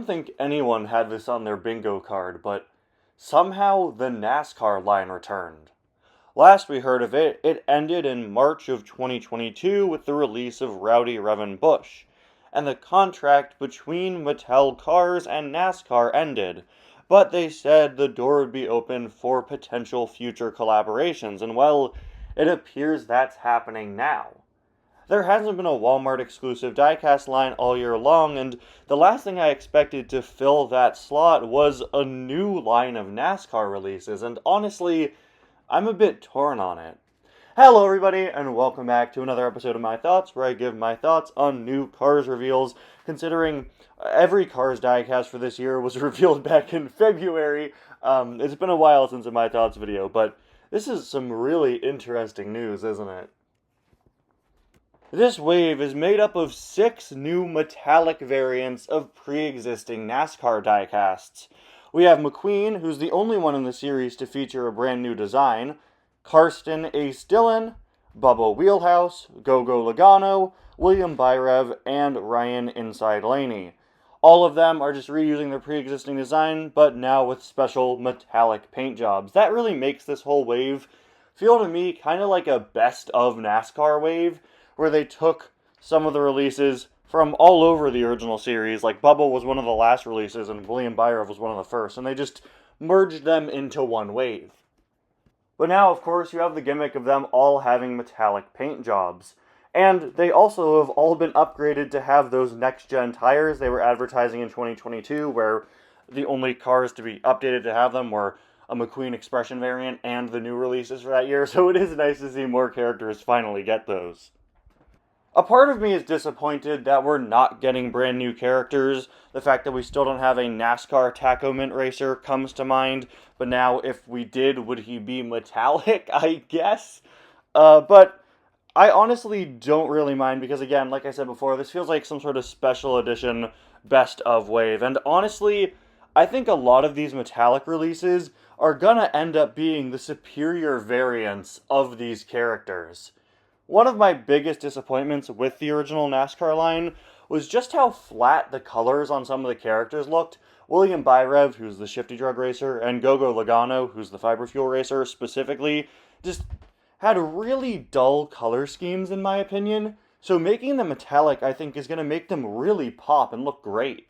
don't think anyone had this on their bingo card, but somehow the NASCAR line returned. Last we heard of it, it ended in March of 2022 with the release of Rowdy Revan Bush, and the contract between Mattel Cars and NASCAR ended, but they said the door would be open for potential future collaborations, and well, it appears that's happening now. There hasn't been a Walmart exclusive diecast line all year long, and the last thing I expected to fill that slot was a new line of NASCAR releases, and honestly, I'm a bit torn on it. Hello everybody, and welcome back to another episode of My Thoughts, where I give my thoughts on new Cars reveals, considering every Cars diecast for this year was revealed back in February. It's been a while since a My Thoughts video, but this is some really interesting news, isn't it? This wave is made up of 6 new metallic variants of pre-existing NASCAR diecasts. We have McQueen, who's the only one in the series to feature a brand new design, Karsten Ace Dillon, Bubba Wheelhouse, Gogo Logano, William Byrev, and Ryan Inside Laney. All of them are just reusing their pre-existing design, but now with special metallic paint jobs. That really makes this whole wave feel to me kind of like a best of NASCAR wave, where they took some of the releases from all over the original series, like Bubba was one of the last releases and William Byrev was one of the first, and they just merged them into one wave. But now, of course, you have the gimmick of them all having metallic paint jobs. And they also have all been upgraded to have those next-gen tires they were advertising in 2022, where the only cars to be updated to have them were a McQueen Expression variant and the new releases for that year, so it is nice to see more characters finally get those. A part of me is disappointed that we're not getting brand new characters. The fact that we still don't have a NASCAR Taco Mint racer comes to mind. But now, if we did, would he be metallic? I guess. But I honestly don't really mind because, again, like I said before, this feels like some sort of special edition best of wave. And honestly, I think a lot of these metallic releases are gonna end up being the superior variants of these characters. One of my biggest disappointments with the original NASCAR line was just how flat the colors on some of the characters looked. William Byrev, who's the Shifty Drug Racer, and Gogo Logano, who's the Fiber Fuel Racer, specifically, just had really dull color schemes in my opinion. So making them metallic, I think, is going to make them really pop and look great.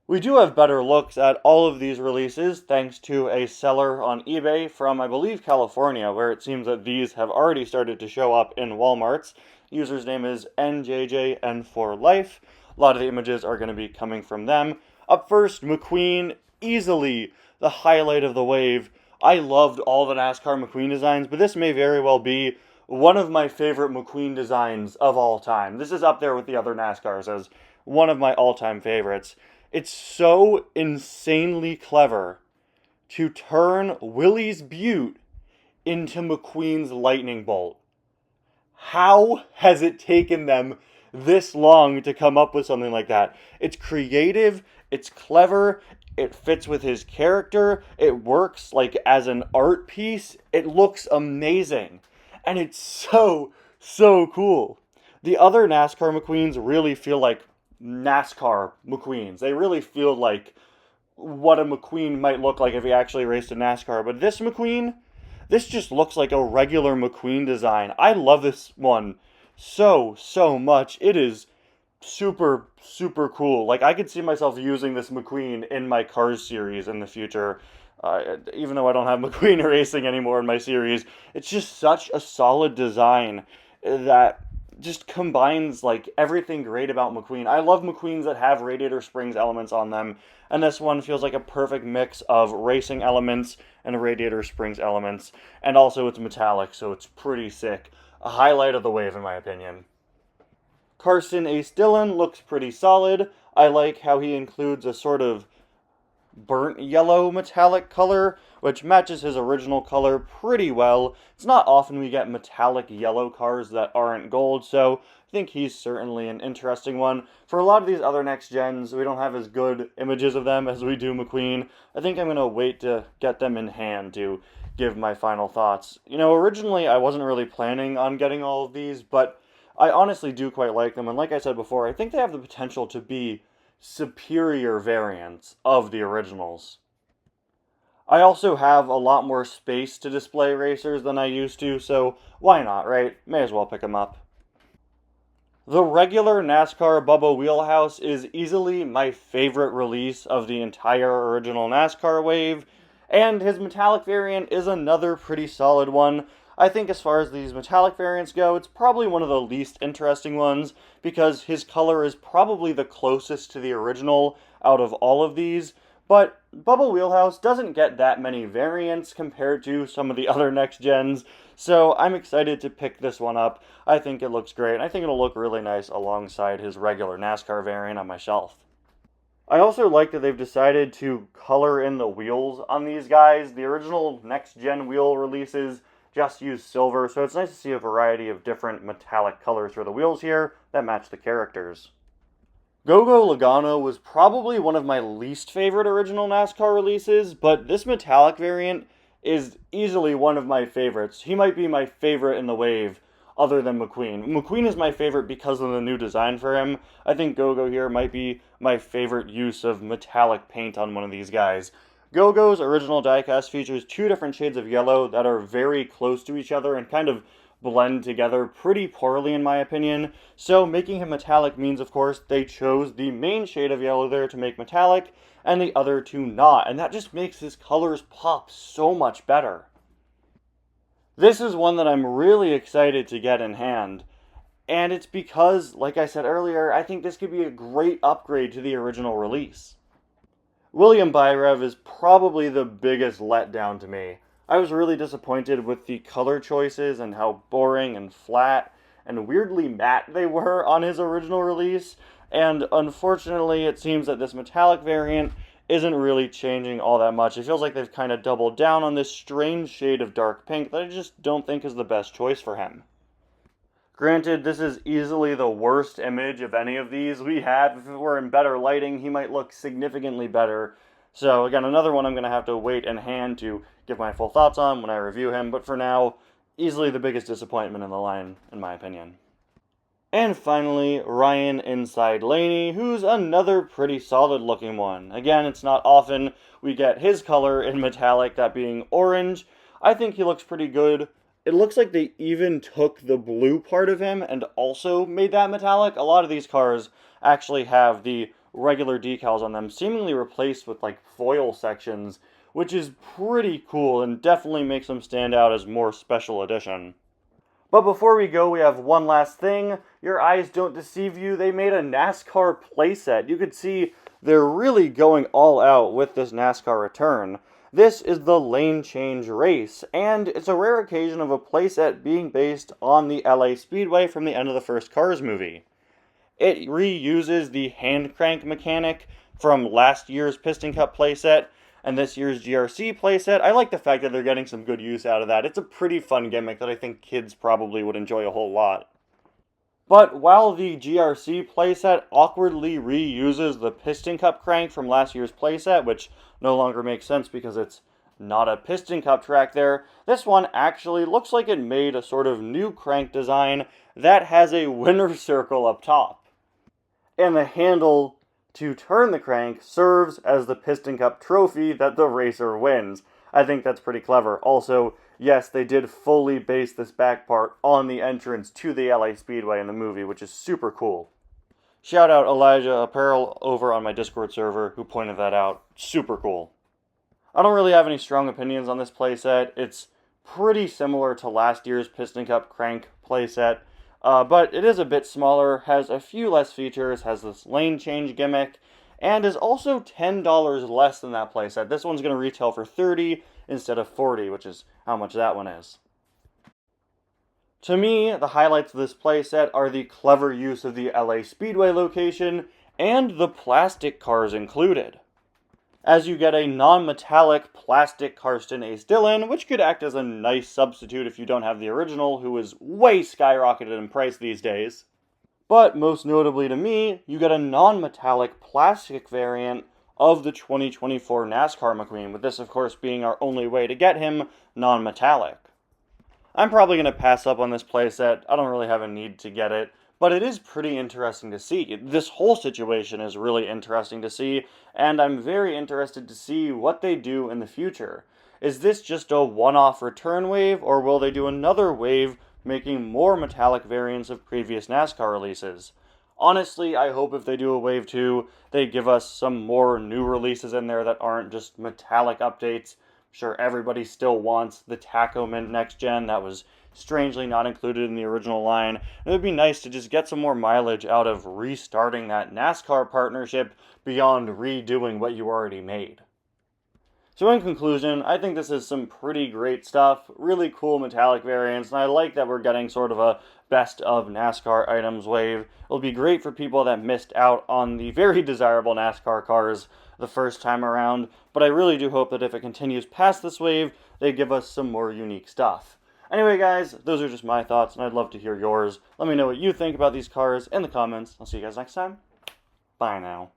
We do have better looks at all of these releases thanks to a seller on eBay from, I believe, California, where it seems that these have already started to show up in Walmarts. User's name is NJJN4Life. A lot of the images are going to be coming from them. Up first, McQueen, easily the highlight of the wave. I loved all the NASCAR McQueen designs, but this may very well be one of my favorite McQueen designs of all time. This is up there with the other NASCARs as one of my all-time favorites. It's so insanely clever to turn Willie's Butte into McQueen's lightning bolt. How has it taken them this long to come up with something like that? It's creative, it's clever, it fits with his character, it works like as an art piece, it looks amazing, and it's so cool. The other NASCAR McQueens really feel like NASCAR McQueens. They really feel like what a McQueen might look like if he actually raced in NASCAR. But this McQueen, this just looks like a regular McQueen design. I love this one so much. It is super cool. Like, I could see myself using this McQueen in my Cars series in the future. Even though I don't have McQueen racing anymore in my series, it's just such a solid design that just combines like everything great about McQueen. I love McQueens that have radiator springs elements on them, and this one feels like a perfect mix of racing elements and radiator springs elements, and also it's metallic, so it's pretty sick. A highlight of the wave in my opinion. Karsten Ace Dillon looks pretty solid. I like how he includes a sort of burnt yellow metallic color, which matches his original color pretty well. It's not often we get metallic yellow cars that aren't gold, so I think he's certainly an interesting one. For a lot of these other next gens, we don't have as good images of them as we do McQueen. I think I'm going to wait to get them in hand to give my final thoughts. You know, originally I wasn't really planning on getting all of these, but I honestly do quite like them, and like I said before, I think they have the potential to be superior variants of the originals. I also have a lot more space to display racers than I used to, so why not, right? May as well pick them up. The regular NASCAR Bubba Wheelhouse is easily my favorite release of the entire original NASCAR wave, and his metallic variant is another pretty solid one. I think as far as these metallic variants go, it's probably one of the least interesting ones, because his color is probably the closest to the original out of all of these, but Bubba Wheelhouse doesn't get that many variants compared to some of the other next gens, so I'm excited to pick this one up. I think it looks great, and I think it'll look really nice alongside his regular NASCAR variant on my shelf. I also like that they've decided to color in the wheels on these guys. The original next-gen wheel releases just use silver, so it's nice to see a variety of different metallic colors for the wheels here that match the characters. Gogo Logano was probably one of my least favorite original NASCAR releases, but this metallic variant is easily one of my favorites. He might be my favorite in the wave, other than McQueen. McQueen is my favorite because of the new design for him. I think Gogo here might be my favorite use of metallic paint on one of these guys. Gogo's original diecast features two different shades of yellow that are very close to each other and kind of blend together pretty poorly in my opinion. So making him metallic means, of course, they chose the main shade of yellow there to make metallic and the other two not, and that just makes his colors pop so much better. This is one that I'm really excited to get in hand, and it's because, like I said earlier, I think this could be a great upgrade to the original release. William Byrev is probably the biggest letdown to me. I was really disappointed with the color choices and how boring and flat and weirdly matte they were on his original release, and unfortunately it seems that this metallic variant isn't really changing all that much. It feels like they've kind of doubled down on this strange shade of dark pink that I just don't think is the best choice for him. Granted, this is easily the worst image of any of these we have. If it were in better lighting, he might look significantly better. So again, another one I'm going to have to wait in hand to give my full thoughts on when I review him, but for now, easily the biggest disappointment in the line, in my opinion. And finally, Ryan Inside Laney, who's another pretty solid looking one. Again, it's not often we get his color in metallic, that being orange. I think he looks pretty good. It looks like they even took the blue part of him and also made that metallic. A lot of these cars actually have the regular decals on them seemingly replaced with like foil sections, which is pretty cool and definitely makes them stand out as more special edition. But before we go, we have one last thing. Your eyes don't deceive you. They made a NASCAR playset. You could see they're really going all out with this NASCAR return. This is the Lane Change Race, and it's a rare occasion of a playset being based on the LA Speedway from the end of the first Cars movie. It reuses the hand crank mechanic from last year's Piston Cup playset and this year's GRC playset. I like the fact that they're getting some good use out of that. It's a pretty fun gimmick that I think kids probably would enjoy a whole lot. But while the GRC playset awkwardly reuses the Piston Cup crank from last year's playset, which no longer makes sense because it's not a Piston Cup track there, this one actually looks like it made a sort of new crank design that has a winner's circle up top. And the handle to turn the crank serves as the Piston Cup trophy that the racer wins. I think that's pretty clever. Also, yes, they did fully base this back part on the entrance to the LA Speedway in the movie, which is super cool. Shout out Elijah Apparel over on my Discord server who pointed that out. Super cool. I don't really have any strong opinions on this playset. It's pretty similar to last year's Piston Cup crank playset. But it is a bit smaller, has a few less features, has this lane change gimmick, and is also $10 less than that playset. This one's going to retail for $30 instead of $40, which is how much that one is. To me, the highlights of this playset are the clever use of the LA Speedway location and the plastic cars included, as you get a non-metallic plastic Karsten Ace Dillon, which could act as a nice substitute if you don't have the original, who is way skyrocketed in price these days. But most notably to me, you get a non-metallic plastic variant of the 2024 NASCAR McQueen, with this of course being our only way to get him non-metallic. I'm probably going to pass up on this playset. I don't really have a need to get it, But it is pretty interesting to see. This whole situation is really interesting to see, and I'm very interested to see what they do in the future. Is this just a one-off return wave, or will they do another wave making more metallic variants of previous NASCAR releases? Honestly, I hope if they do a wave 2, they give us some more new releases in there that aren't just metallic updates. I'm sure everybody still wants the Taco Mint Next Gen that was strangely not included in the original line. It would be nice to just get some more mileage out of restarting that NASCAR partnership beyond redoing what you already made. So in conclusion, I think this is some pretty great stuff, really cool metallic variants, and I like that we're getting sort of a best of NASCAR items wave. It'll be great for people that missed out on the very desirable NASCAR cars the first time around, but I really do hope that if it continues past this wave, they give us some more unique stuff. Anyway guys, those are just my thoughts, and I'd love to hear yours. Let me know what you think about these cars in the comments. I'll see you guys next time. Bye now.